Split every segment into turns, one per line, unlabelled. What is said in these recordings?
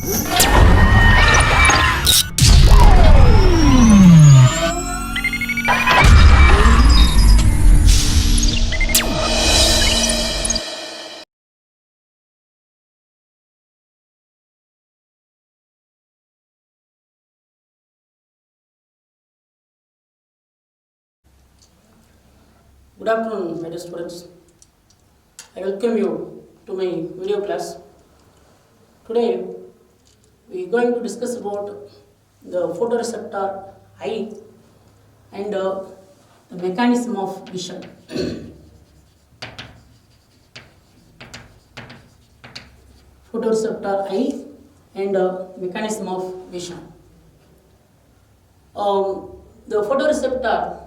Good afternoon, my dear students. I welcome you to my video class. Today, we are going to discuss about the photoreceptor eye and the mechanism of vision. Photoreceptor eye and mechanism of vision. The photoreceptor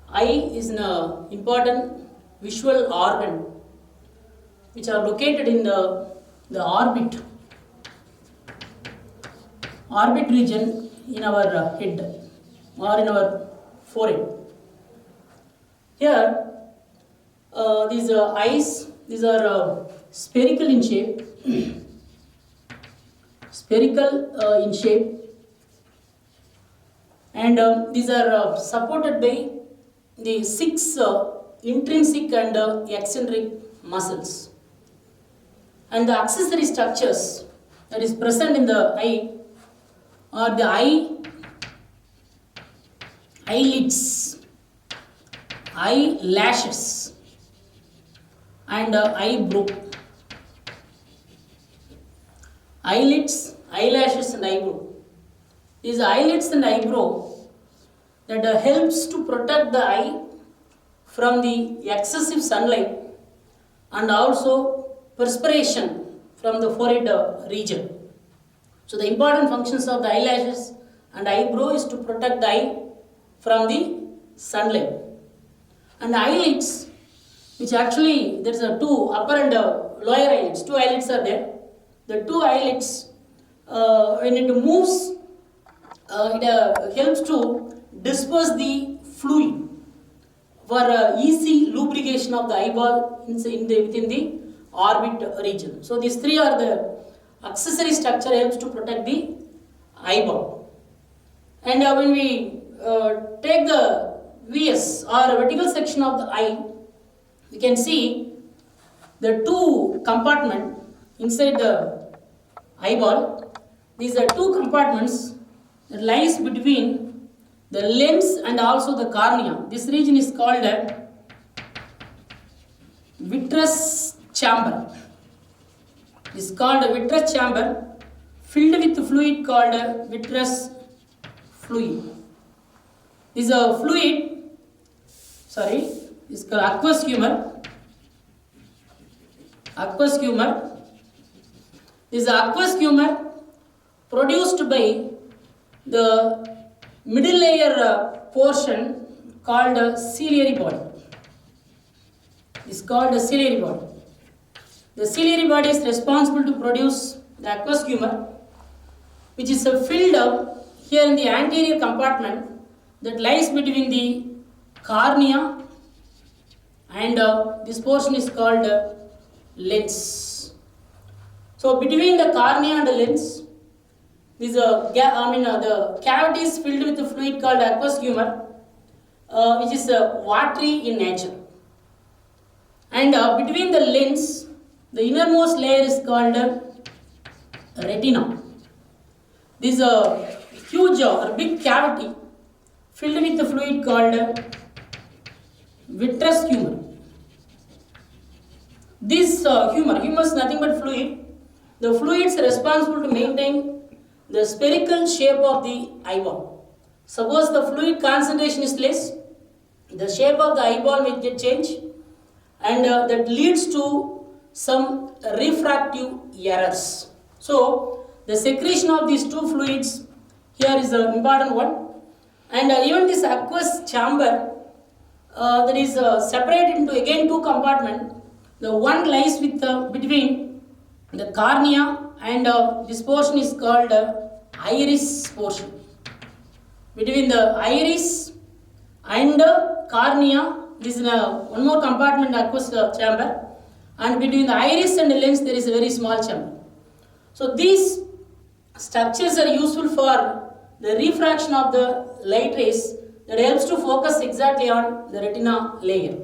eye is an important visual organ which are located in the orbit region in our head or in our forehead. Here, these eyes, these are spherical in shape, and these are supported by the 6 intrinsic and eccentric muscles, and the accessory structures that is present in the eye are the eyelids, eyelashes, and eyebrow. Eyelids, eyelashes, and eyebrow. These eyelids and eyebrow that helps to protect the eye from the excessive sunlight and also perspiration from the forehead region. So the important functions of the eyelashes and eyebrow is to protect the eye from the sunlight. And the eyelids, which actually there is a 2 upper and lower eyelids, 2 eyelids are there. The 2 eyelids, when it moves, it helps to disperse the fluid for easy lubrication of the eyeball within the orbit region. So these 3 are the accessory structure helps to protect the eyeball. And when we take the VS or vertical section of the eye, we can see the 2 compartments inside the eyeball. These are 2 compartments that lies between the lens and also the cornea. This region is called a vitreous chamber. This is called a vitreous chamber filled with fluid called a vitreous fluid. This is a fluid, is called aqueous humor. This is aqueous humor produced by the middle layer portion called ciliary body. Is called the ciliary body. The ciliary body is responsible to produce the aqueous humor, which is filled up here in the anterior compartment that lies between the cornea and this portion is called lens. So between the cornea and the lens, the cavity is filled with a fluid called aqueous humor, which is watery in nature. And between the lens, the innermost layer is called retina. This is a huge or big cavity filled with the fluid called vitreous humor. This humor is nothing but fluid. The fluid is responsible to maintain the spherical shape of the eyeball. Suppose the fluid concentration is less, the shape of the eyeball may get changed, and that leads to some refractive errors. So the secretion of these 2 fluids here is an important one, and even this aqueous chamber that is separated into again 2 compartments. The one lies with between the cornea and this portion is called iris portion. Between the iris and cornea, this is one more compartment aqueous chamber, and between the iris and the lens there is a very small chamber. So these structures are useful for the refraction of the light rays that helps to focus exactly on the retina layer.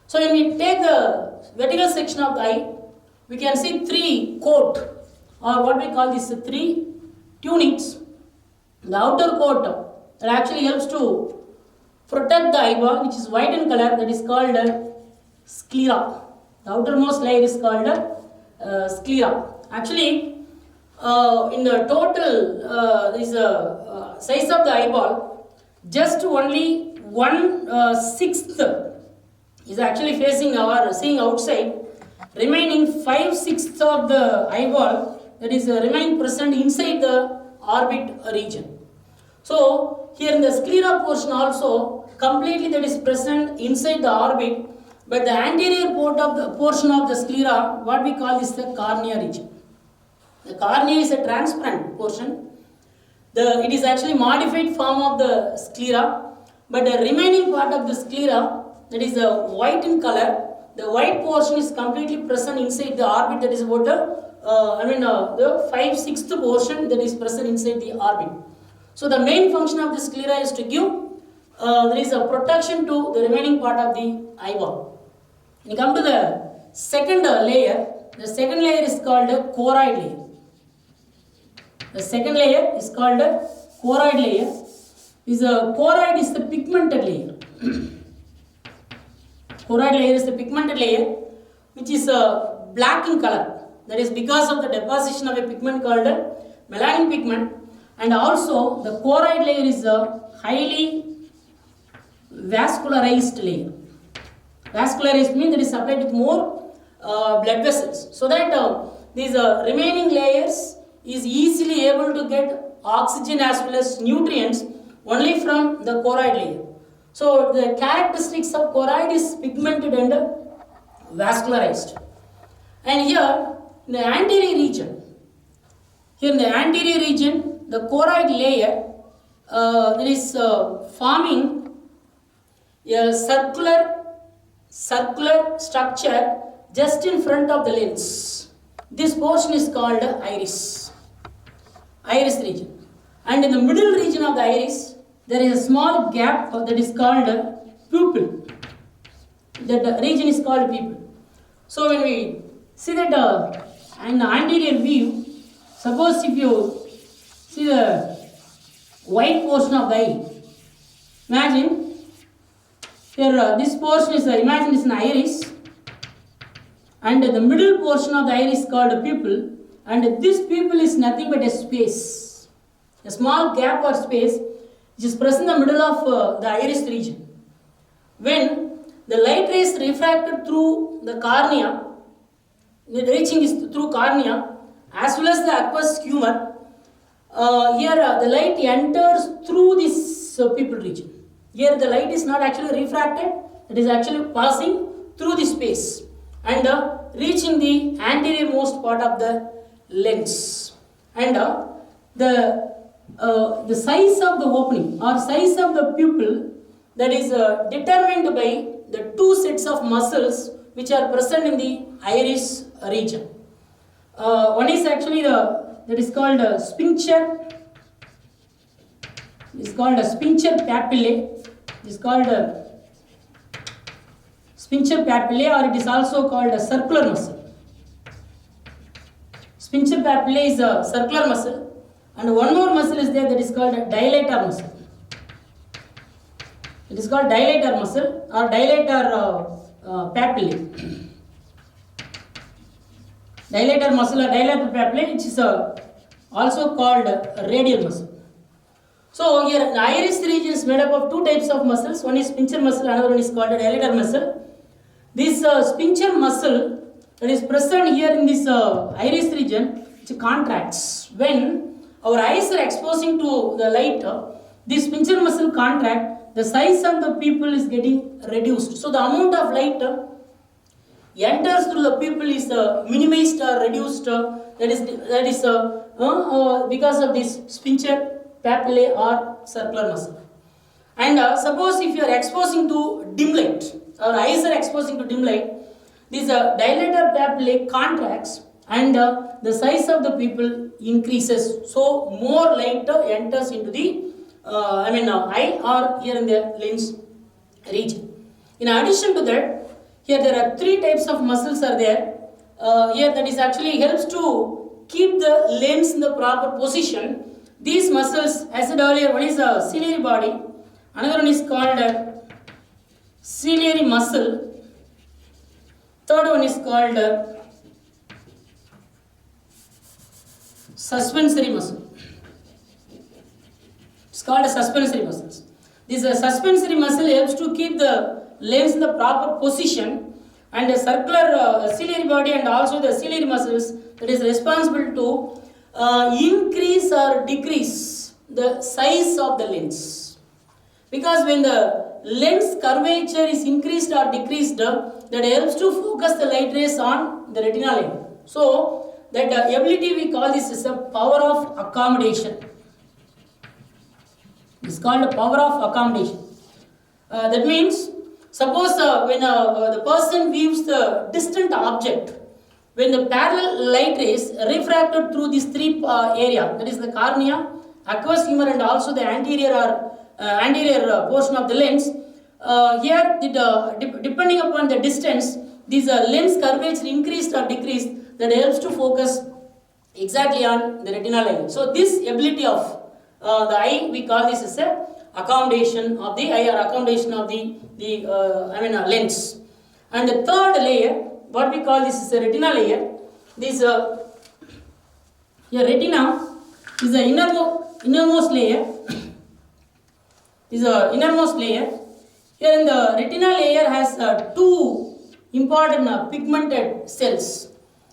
So when we take the vertical section of the eye, we can see three coat, or what we call this three tunics. The outer coat that actually helps to protect the eyeball, which is white in color, that is called sclera. The outermost layer is called sclera. Actually, in the total size of the eyeball, just only 1/6 is actually facing or seeing outside. Remaining 5/6 of the eyeball that is remain present inside the orbit region. So here in the sclera portion also completely that is present inside the orbit, but the anterior portion of the sclera, what we call is the cornea region. The cornea is a transparent portion. It is actually modified form of the sclera, but the remaining part of the sclera, that is white in color, the white portion is completely present inside the orbit, that is about the 5/6 portion that is present inside the orbit. So the main function of the sclera is to give there is a protection to the remaining part of the eyeball. When you come to the second layer, the second layer is called a choroid layer. The second layer is called a choroid layer. Choroid is the pigmented layer. Choroid layer is the pigmented layer, which is black in color. That is because of the deposition of a pigment called melanin pigment. And also the choroid layer is a highly vascularized layer. Vascularized means that is supplied with more blood vessels, so that these remaining layers is easily able to get oxygen as well as nutrients only from the choroid layer. So the characteristics of choroid is pigmented and vascularized. And here in the anterior region, the choroid layer that is forming a circular structure just in front of the lens. This portion is called iris region. And in the middle region of the iris, there is a small gap that is called pupil. That region is called pupil. So when we see that in the anterior view, suppose if you see the white portion of the eye, imagine here this portion is imagine is an iris, and the middle portion of the iris is called a pupil, and this pupil is nothing but a space, a small gap or space which is present in the middle of the iris region. When the light rays refracted through the cornea, the reaching is through cornea as well as the aqueous humor, here the light enters through this pupil region. Here the light is not actually refracted, it is actually passing through the space and reaching the anterior most part of the lens. And the size of the opening or size of the pupil, that is determined by the two sets of muscles which are present in the iris region. One is actually that is called sphincter. It's called a sphincter papillae. It is called sphincter papillae, or it is also called a circular muscle. Sphincter papillae is a circular muscle, and one more muscle is there that is called a dilator muscle. It is called dilator muscle or dilator papillae. Dilator muscle or dilator papillae, which is also called radial muscle. So here the iris region is made up of two types of muscles. One is sphincter muscle, another one is called a dilator muscle. This sphincter muscle that is present here in this iris region, which contracts when our eyes are exposing to the light. This sphincter muscle contract, the size of the pupil is getting reduced. So the amount of light enters through the pupil is minimized or reduced. That is because of this sphincter papillae or circular muscle. And suppose if you are exposing to dim light, our eyes are exposing to dim light, this dilator papillae contracts and the size of the people increases. So more light enters into the eye or here in the lens region. In addition to that, here there are three types of muscles are there. Here that is actually helps to keep the lens in the proper position. These muscles, as I said earlier, one is a ciliary body, another one is called ciliary muscle, third one is called suspensory muscle. It's called a suspensory muscles. This suspensory muscle helps to keep the lens in the proper position, and the circular ciliary body and also the ciliary muscles that is responsible to increase or decrease the size of the lens. Because when the lens curvature is increased or decreased, that helps to focus the light rays on the retinal layer. So that ability we call this is a power of accommodation. It's called a power of accommodation. That means, suppose when the person views the distant object, when the parallel light rays refracted through these three area, that is the cornea, aqueous humor, and also the anterior portion of the lens, here depending upon the distance, this lens curvature increased or decreased, that helps to focus exactly on the retinal layer. So this ability of the eye, we call this as a accommodation of the eye or accommodation of the lens. And the third layer, what we call this is a retinal layer. This here retina is the innermost layer. Is a innermost layer. Here in the retinal layer has two important pigmented cells.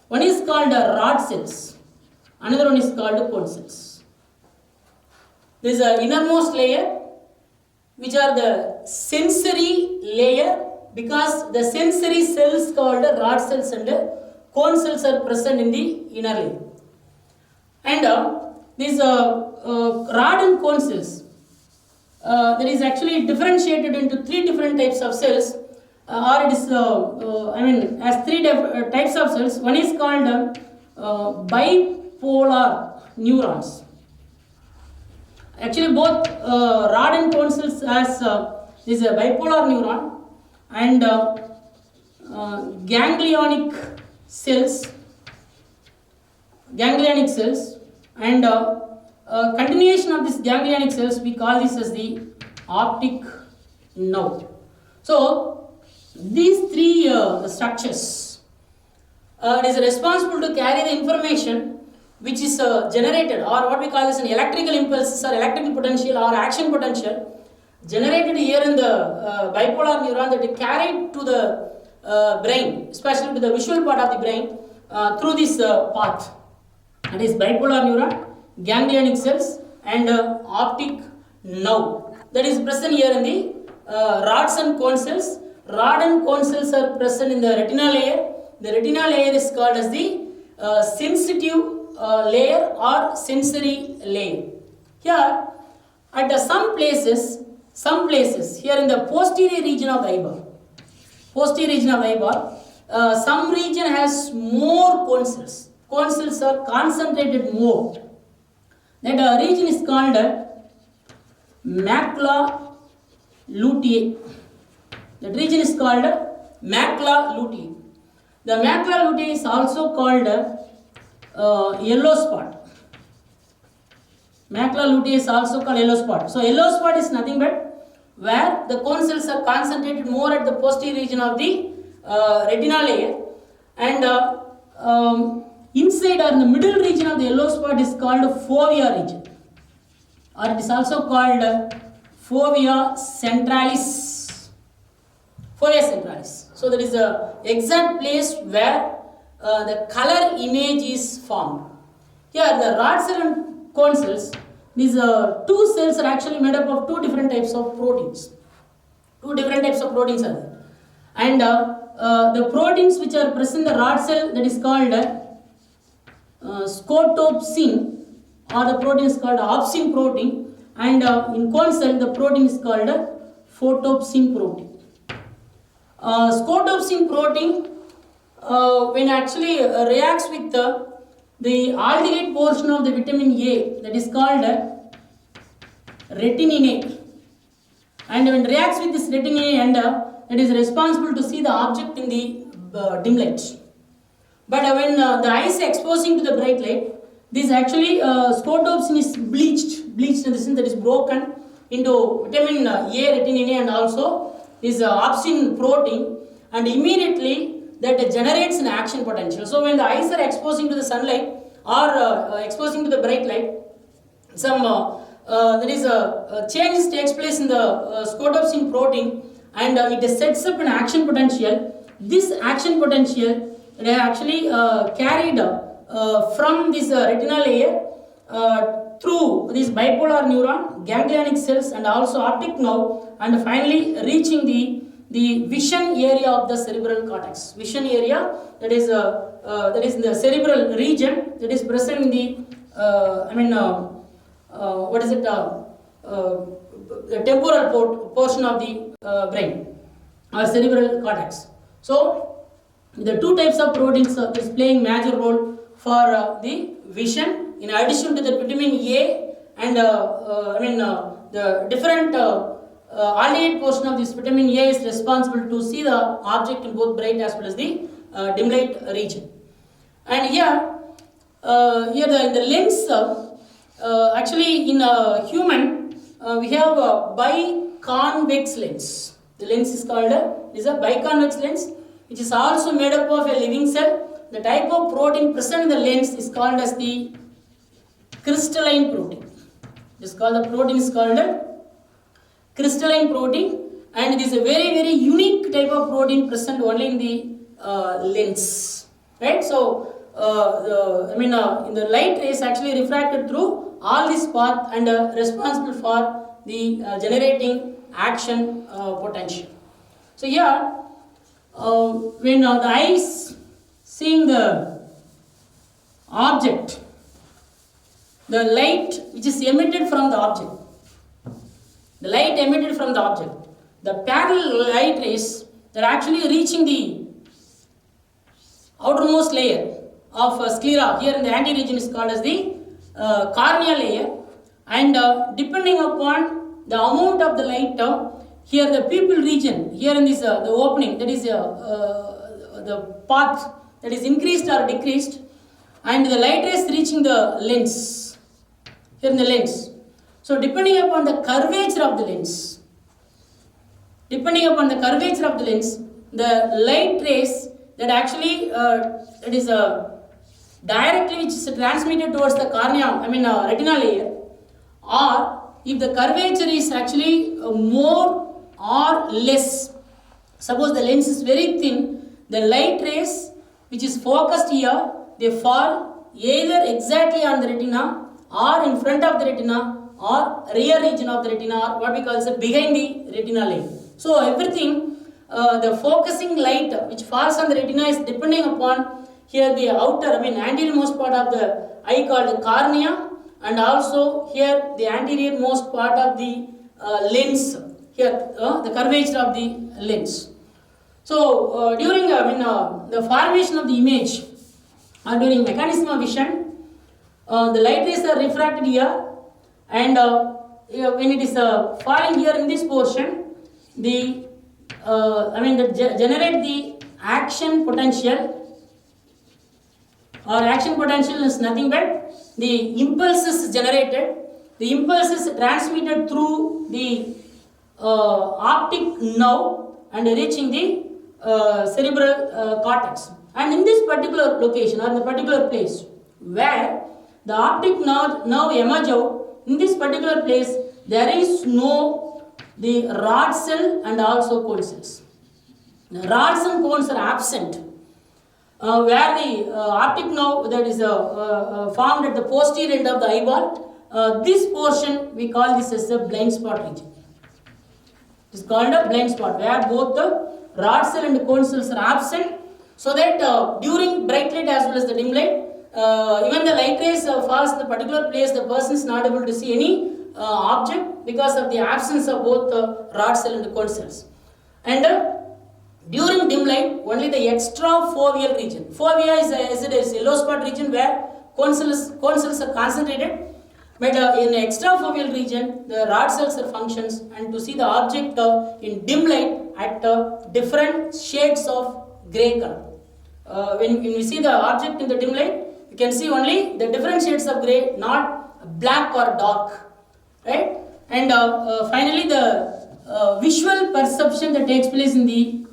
One is called rod cells, another one is called cone cells. There is an innermost layer, which are the sensory layer, because the sensory cells called rod cells and cone cells are present in the inner layer. And these rod and cone cells, that is actually differentiated into three different types of cells, or it is as three types of cells. One is called bipolar neurons. Actually both rod and cone cells has is a bipolar neuron, and ganglionic cells, and continuation of this ganglionic cells, we call this as the optic nerve. So these three structures it is responsible to carry the information which is generated, or what we call as an electrical impulses or electrical potential or action potential generated here in the bipolar neuron, that is carried to the brain, especially to the visual part of the brain through this path. That is bipolar neuron, ganglionic cells, and optic nerve, that is present here in the rods and cone cells. Rod and cone cells are present in the retinal layer. The retinal layer is called as the sensitive layer or sensory layer. Here at some places here in the posterior region of the eyeball, some region has more cone cells. Cone cells are concentrated more. That region is called macula lutea. That region is called macula lutea. The macula lutea is also called yellow spot. Macula lutea is also called yellow spot. So yellow spot is nothing but where the cone cells are concentrated more at the posterior region of the retinal layer, and inside or in the middle region of the yellow spot is called fovea region, or it is also called fovea centralis. Fovea centralis. So that is the exact place where the color image is formed. Here the rod cell and cone cells, these two cells are actually made up of two different types of proteins. Two different types of proteins are there. And the proteins which are present in the rod cell, that is called scotopsin, or the protein is called opsin protein, and in cone cell the protein is called photopsin protein. Scotopsin protein when actually reacts with the aldehyde portion of the vitamin A, that is called retinine, and when reacts with this retinine and it is responsible to see the object in the dim light. But when the eye is exposing to the bright light, this actually scotopsin is bleached in the sense that is broken into vitamin A, retinine, and also is opsin protein, and immediately that generates an action potential. So when the eyes are exposing to the sunlight or exposing to the bright light, some there is a change takes place in the scotopsin protein, and it sets up an action potential. This action potential is actually carried from this retinal layer through this bipolar neuron, ganglionic cells, and also optic nerve, and finally reaching the vision area of the cerebral cortex. Vision area, that is in the cerebral region, that is present in the the temporal portion of the brain or cerebral cortex. So the two types of proteins is playing major role for the vision, in addition to the vitamin A and the different aldehyde portion of this vitamin A is responsible to see the object in both bright as well as the dim light region. And here in the lens, actually in a human we have a biconvex lens. The lens is called is a biconvex lens, which is also made up of a living cell. The type of protein present in the lens is called as the crystalline protein. This protein is called crystalline protein, and it is a very, very unique type of protein present only in the lens. Right? So in the light rays actually refracted through all this path and responsible for the generating action potential. So here, when the eyes seeing the object, the light which is emitted from the object, the parallel light rays that are actually reaching the outermost layer of sclera, here in the anterior region is called as the cornea layer, and depending upon the amount of the light, here the pupil region, here in this the opening, that is the path that is increased or decreased, and the light rays reaching the lens, here in the lens. So depending upon the curvature of the lens, the light rays that actually it is directly which is transmitted towards the cornea, retinal layer, or if the curvature is actually more or less, suppose the lens is very thin, the light rays which is focused here, they fall either exactly on the retina or in front of the retina or rear region of the retina, or what we call as behind the retinal layer. So everything, the focusing light which falls on the retina is depending upon here the outer, anterior most part of the eye called the cornea, and also here the anterior most part of the lens, here the curvature of the lens. So during the formation of the image or during mechanism of vision, the light rays are refracted here, and when it is falling here in this portion, generate the action potential, or action potential is nothing but the impulses generated, the impulses transmitted through the optic nerve and reaching the cerebral cortex. And in this particular location or in the particular place where the optic nerve emerge out, in this particular place there is the rod cell and also cone cells. The rods and cones are absent. Where the optic nerve that is formed at the posterior end of the eyeball, this portion we call this as the blind spot region. It is called a blind spot, where both the rod cell and the cone cells are absent, so that during bright light as well as the dim light, even the light rays falls in the particular place, the person is not able to see any object because of the absence of both the rod cell and the cone cells. And During dim light, only the extrafoveal region. Fovea is a yellow spot region where cone cells are concentrated. But in extrafoveal region, the rod cells are functions, and to see the object in dim light at different shades of grey color. When we see the object in the dim light, you can see only the different shades of grey, not black or dark, right? And finally, the visual perception that takes place in the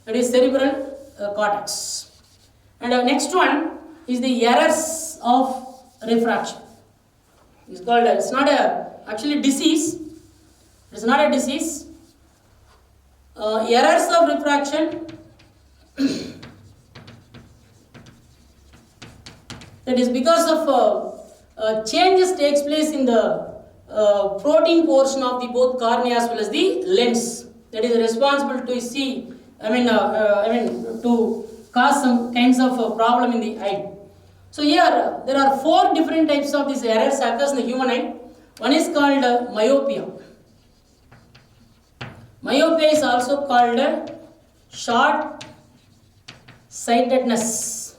that is cerebral cortex. And next one is the errors of refraction. It's called, it's not a actually disease, it's not a disease. Errors of refraction, that is because of changes takes place in the protein portion of the both cornea as well as the lens, that is responsible to see, to cause some kinds of problem in the eye. So here there are 4 different types of these errors occurs in the human eye. One is called myopia. Myopia is also called short sightedness.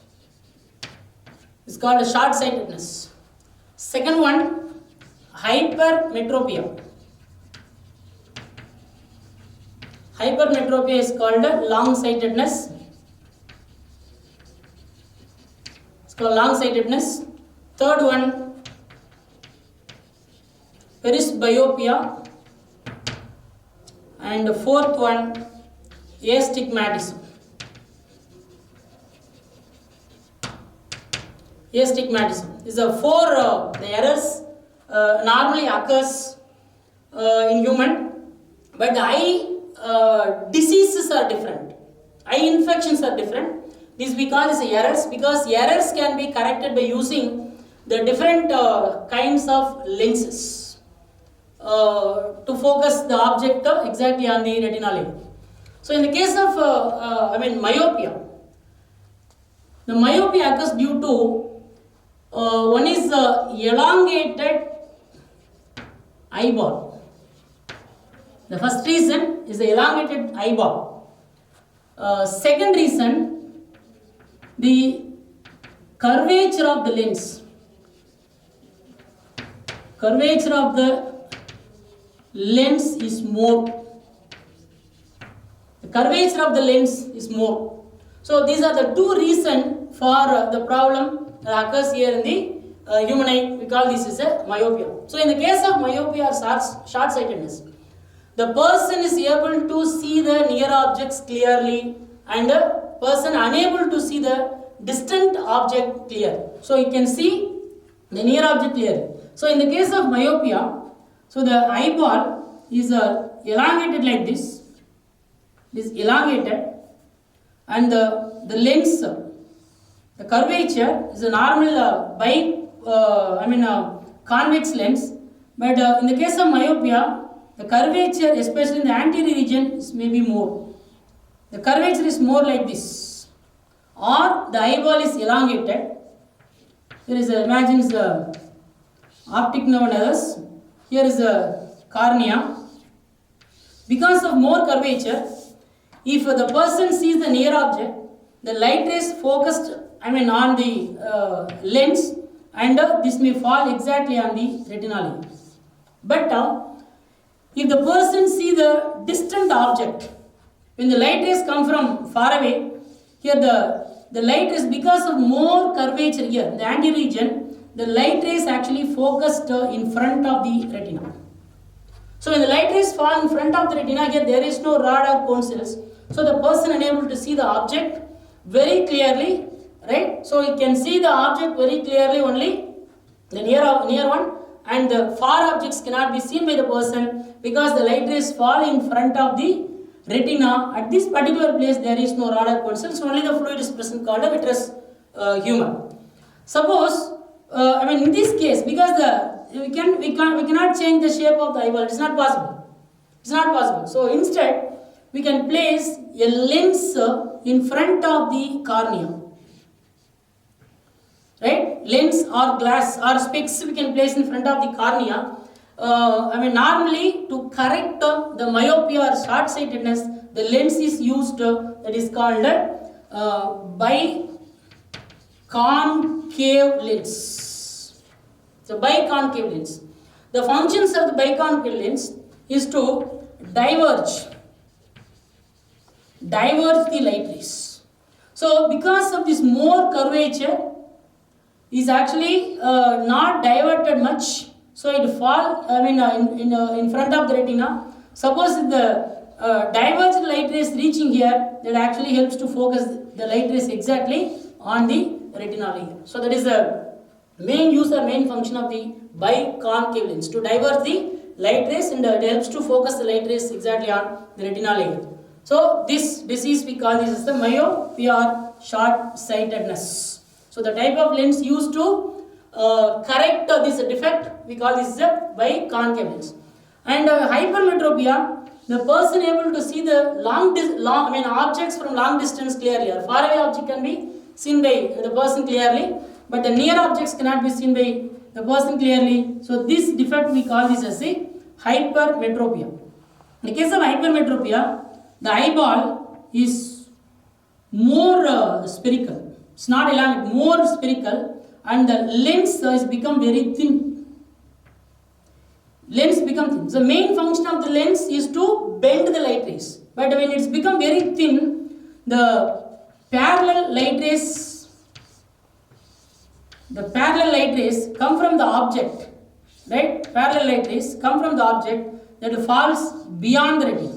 It's called short sightedness. Second one, hypermetropia. Hypermetropia is called long sightedness. Long sightedness. Third one, presbyopia. And fourth one, astigmatism. Astigmatism is the 4 the errors normally occurs in human, but the eye diseases are different. Eye infections are different. This we call as errors, because errors can be corrected by using the different kinds of lenses to focus the object exactly on the retinal area. So in the case of myopia, the myopia occurs due to one is elongated eyeball. The first reason is the elongated eyeball. Second reason, the curvature of the lens. Curvature of the lens is more. The curvature of the lens is more. So these are the 2 reasons for the problem that occurs here in the human eye. We call this as a myopia. So in the case of myopia or short-sightedness, the person is able to see the near objects clearly, and the person unable to see the distant object clear. So you can see the near object clearly. So in the case of myopia, so the eyeball is elongated like this. It is elongated, and the lens, the curvature is a normal convex lens. But in the case of myopia, the curvature, especially in the anterior region, is maybe more. The curvature is more like this, or the eyeball is elongated. Here is imagine the optic nerve and others. Here is the cornea. Because of more curvature, if the person sees the near object, the light rays focused on the lens, and this may fall exactly on the retinal area. But if the person see the distant object, when the light rays come from far away, here the light rays, because of more curvature here in the anterior region, the light rays actually focused in front of the retina. So when the light rays fall in front of the retina, here there is no rod or cone cells, so the person unable to see the object very clearly, right? So you can see the object very clearly only the near one, and the far objects cannot be seen by the person because the light rays fall in front of the retina. At this particular place there is no rod or cone cells, so only the fluid is present called a vitreous humor. Suppose in this case, because we cannot change the shape of the eyeball, it's not possible. It's not possible. So instead we can place a lens in front of the cornea. Right? Lens or glass or specs we can place in front of the cornea. Normally to correct the myopia or short-sightedness, the lens is used that is called biconcave lens. So biconcave lens. The functions of the biconcave lens is to diverge the light rays. So because of this more curvature is actually not diverted much, so it fall in front of the retina. Suppose if the diverged light rays reaching here, that actually helps to focus the light rays exactly on the retinal layer. So that is the main use or main function of the biconcave lens, to divert the light rays, and it helps to focus the light rays exactly on the retinal layer. So this disease we call this as the myopia or short-sightedness. So the type of lens used to correct this defect, we call this as a biconcave lens. And hypermetropia, the person able to see the objects from long distance clearly. A far away object can be seen by the person clearly, but the near objects cannot be seen by the person clearly. So this defect we call this as a hypermetropia. In the case of hypermetropia, the eyeball is more spherical. It's not elongated, more spherical, and the lens is become very thin. Lens become thin. The main function of the lens is to bend the light rays. But when it's become very thin, the parallel light rays come from the object, right? Parallel light rays come from the object that falls beyond the retina.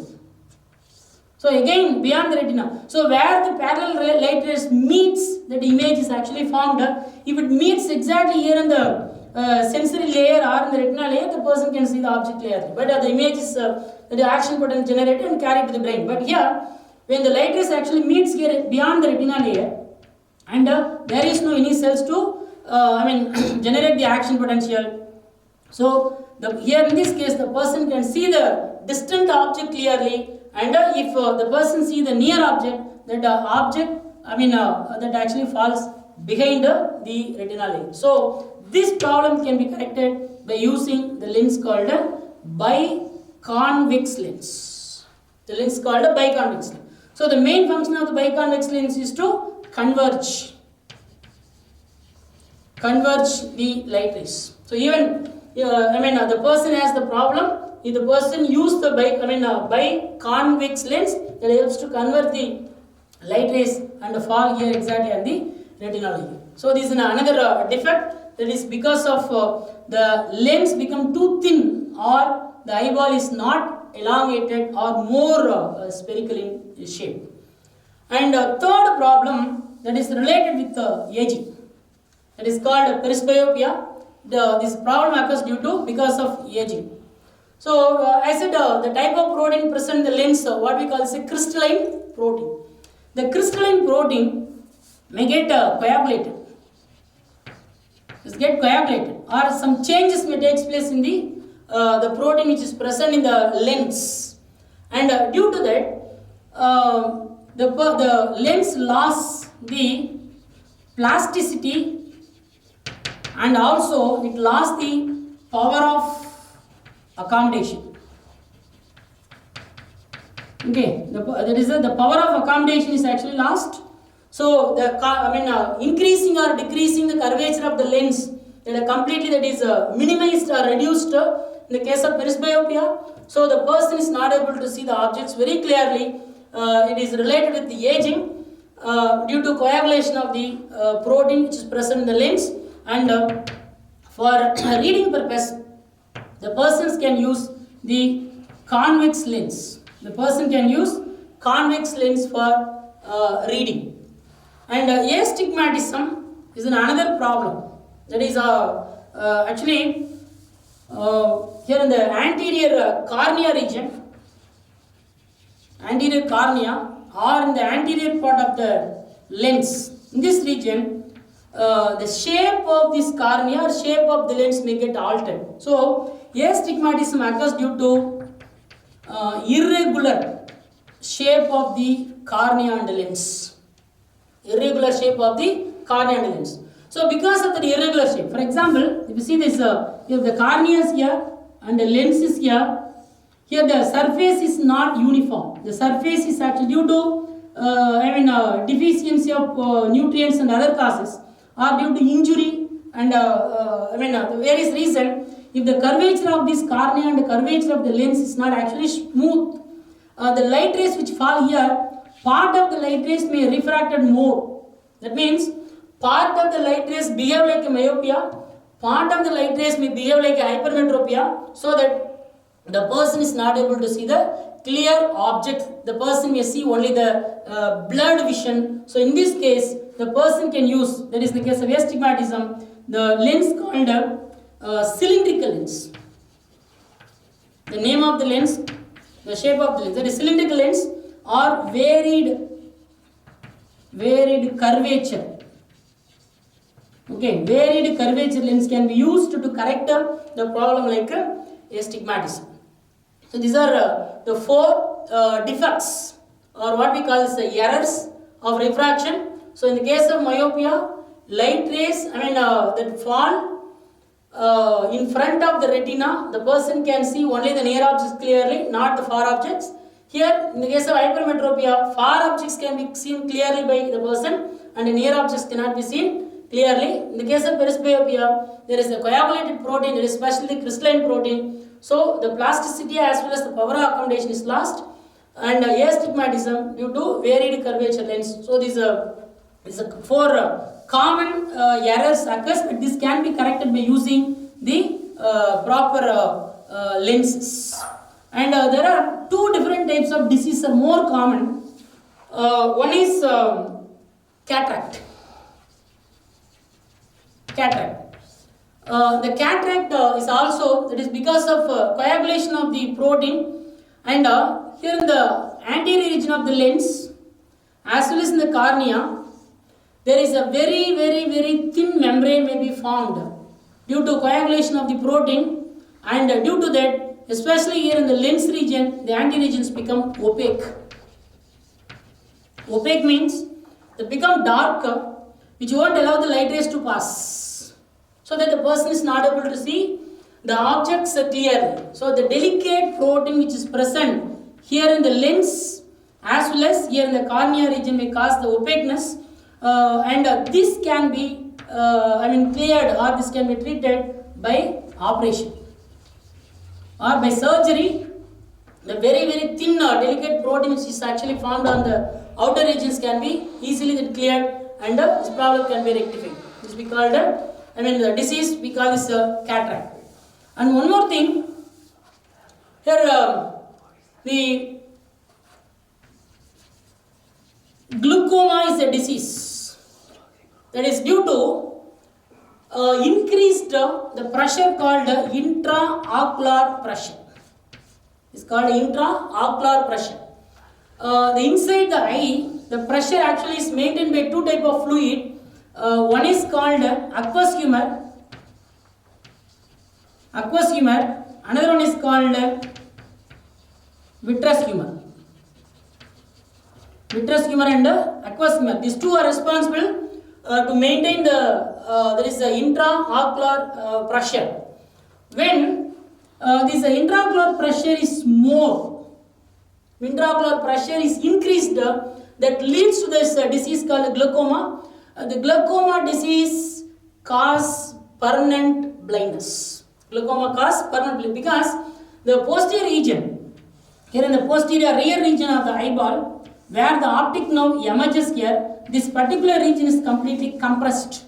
So again, beyond the retina. So where the parallel light rays meets, that image is actually formed. If it meets exactly here in the sensory layer or in the retinal layer, the person can see the object clearly. But the image is the action potential generated and carried to the brain. But here, when the light rays actually meets here beyond the retinal layer, and there is no any cells to generate the action potential. So here in this case, the person can see the distant object clearly, and if the person see the near object, that that actually falls behind the retinal layer. So this problem can be corrected by using the lens called a biconvex lens. The lens called a biconvex lens. So the main function of the biconvex lens is to converge the light rays. So even the person has the problem. If the person use the biconvex lens, that helps to convert the light rays and fall here exactly on the retinal layer. So this is another defect, that is because of the lens become too thin, or the eyeball is not elongated or more spherical in shape. And third problem, that is related with aging, that is called presbyopia. This problem occurs because of aging. So I said the type of protein present in the lens, what we call is a crystalline protein. The crystalline protein may get coagulated. Or some changes may take place in the protein which is present in the lens, and due to that the lens lost the plasticity, and also it lost the power of accommodation. Okay, the power of accommodation is actually lost. So increasing or decreasing the curvature of the lens, that is minimized or reduced in the case of presbyopia. So the person is not able to see the objects very clearly. It is related with the aging due to coagulation of the protein which is present in the lens, and for reading purpose, the persons can use the convex lens. The person can use convex lens for reading. And astigmatism is another problem. That is actually here in the anterior cornea region, anterior cornea, or in the anterior part of the lens. In this region, the shape of this cornea or shape of the lens may get altered. So astigmatism occurs due to irregular shape of the cornea and the lens. Irregular shape of the cornea and the lens. So because of the irregular shape, for example, if you see this, if the cornea is here and the lens is here, Here the surface is not uniform. The surface is actually due to deficiency of nutrients and other causes, or due to injury and various reason. If the curvature of this cornea and the curvature of the lens is not actually smooth, the light rays which fall here, part of the light rays may refracted more. That means part of the light rays behave like a myopia, part of the light rays may behave like a hypermetropia, so that the person is not able to see the clear object. The person may see only the blurred vision. So in this case, the person can use, that is the case of astigmatism, the lens called cylindrical lens. The name of the lens, the shape of the lens, that is cylindrical lens or varied curvature. Okay, varied curvature lens can be used to correct the problem like astigmatism. So these are the four defects, or what we call as the errors of refraction. So in the case of myopia, light rays that fall in front of the retina, the person can see only the near objects clearly, not the far objects. Here in the case of hypermetropia, far objects can be seen clearly by the person and the near objects cannot be seen clearly. In the case of presbyopia, there is a coagulated protein, there is especially crystalline protein. So the plasticity as well as the power of accommodation is lost, and astigmatism due to varied curvature lens. So these are four common errors occurs, but this can be corrected by using the proper lenses. And there are two different types of diseases are more common. One is cataract. The cataract is also, that is because of coagulation of the protein, and here in the anterior region of the lens as well as in the cornea, there is a very thin membrane may be formed due to coagulation of the protein, and due to that, especially here in the lens region, the anterior regions become opaque. Opaque means they become dark, which won't allow the light rays to pass, so that the person is not able to see the objects clearly. So the delicate protein which is present here in the lens as well as here in the cornea region may cause the opaqueness, and this can be cleared, or this can be treated by operation or by surgery. The very thin delicate protein which is actually formed on the outer regions can be easily cleared, and this problem can be rectified. This we called the disease we call this cataract. And one more thing, here the glaucoma is a disease that is due to increased the pressure called intraocular pressure. It's called intraocular pressure. The inside the eye, the pressure actually is maintained by two type of fluid. One is called aqueous humor. Another one is called vitreous humor. Vitreous humor and aqueous humor. These two are responsible to maintain there is the intraocular pressure. When this intraocular pressure is more, intraocular pressure is increased, that leads to this disease called glaucoma. The glaucoma disease cause permanent blindness. Glaucoma cause permanent blindness because the posterior region, here in the posterior rear region of the eyeball, where the optic nerve emerges here, this particular region is completely compressed.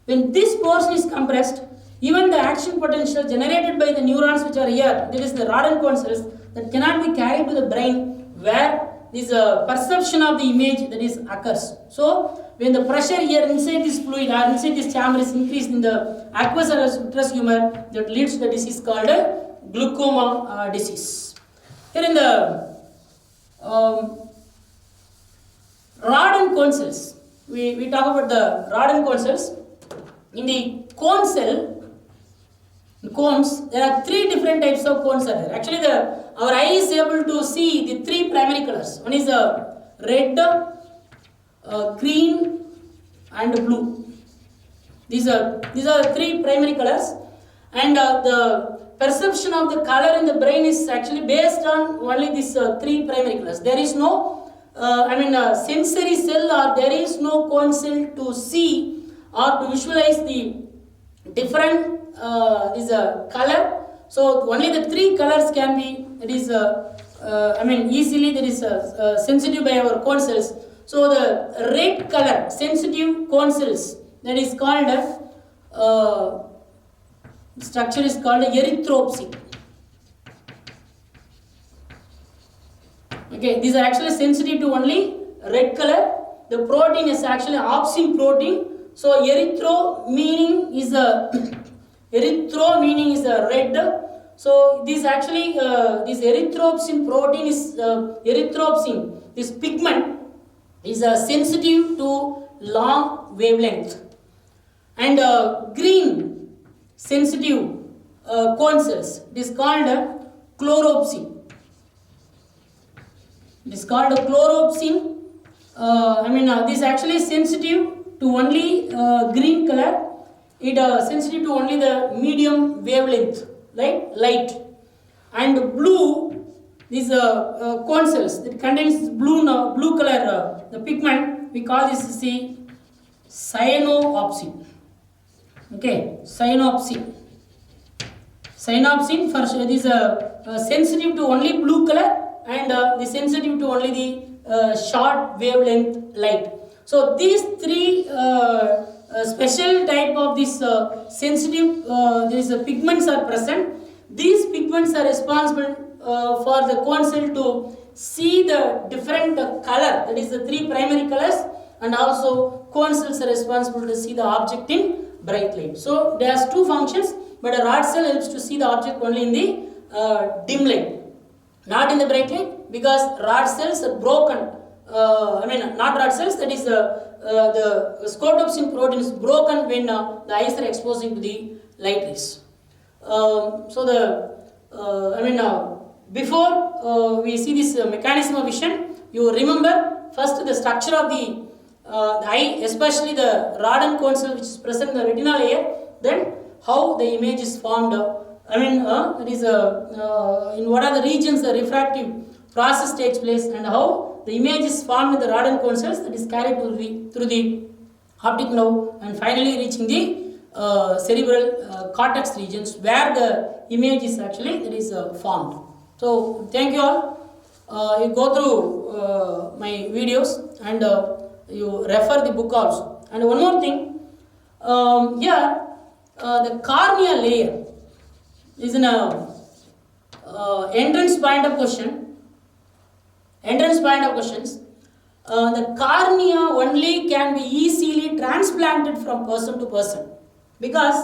When this portion is compressed, even the action potential generated by the neurons which are here, that is the rod and cone cells, that cannot be carried to the brain, where this perception of the image that is occurs. So when the pressure here inside this fluid or inside this chamber is increased in the aqueous or vitreous humor, that leads to the disease called glaucoma disease. Here in the rod and cone cells, we talk about the rod and cone cells. In the cone cell, cones, there are three different types of cones are there. Actually, our eye is able to see the three primary colors. One is red, green, and blue. These are three primary colors. And the perception of the color in the brain is actually based on only these three primary colors. There is no, sensory cell, or there is no cone cell to see or to visualize the different color. So only the three colors can be, it is easily that is sensitive by our cone cells. So the red color sensitive cone cells, that is called structure is called erythropsin. Okay, these are actually sensitive to only red color. The protein is actually opsin protein. So erythro meaning is a red. So this actually this erythropsin protein is erythropsin. This pigment is sensitive to long wavelength, and green sensitive cone cells. This is called chloropsin. This is called chloropsin. This actually sensitive to only green color. It sensitive to only the medium wavelength, like light. And blue, these cone cells that contains blue color the pigment, we call this cyanopsin. Okay, cyanopsin. Cyanopsin for this sensitive to only blue color, and the sensitive to only the short wavelength light. So these three special type of this sensitive pigments are present. These pigments are responsible for the cone cell to see the different color, that is the three primary colors, and also cone cells are responsible to see the object in bright light. So it has two functions, but a rod cell helps to see the object only in the dim light, not in the bright light, because rod cells are broken. Not rod cells, that is the scotopsin protein is broken when the eyes are exposing to the light rays. Before we see this mechanism of vision, you remember first the structure of the eye, especially the rod and cone cell which is present in the retinal layer, then how the image is formed. That is in what are the regions the refractive process takes place, and how the image is formed in the rod and cone cells, that is carried through the optic nerve, and finally reaching the cerebral cortex regions where the image is actually formed. So thank you all. You go through my videos, and you refer the book also. And one more thing, the cornea layer is an entrance point of question. The cornea only can be easily transplanted from person to person, because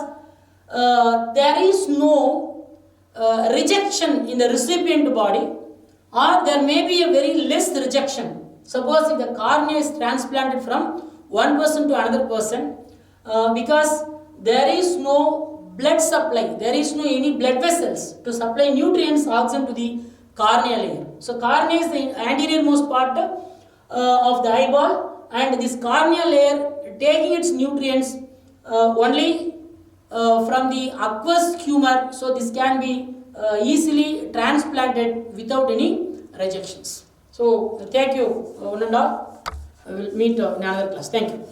there is no rejection in the recipient body, or there may be a very less rejection. Suppose if the cornea is transplanted from one person to another person, because there is no blood supply, there is no any blood vessels to supply nutrients, oxygen to the cornea layer. So cornea is the anterior most part of the eyeball, and this cornea layer taking its nutrients only from the aqueous humor. So this can be easily transplanted without any rejections. So thank you one and all. I will meet in another class. Thank you.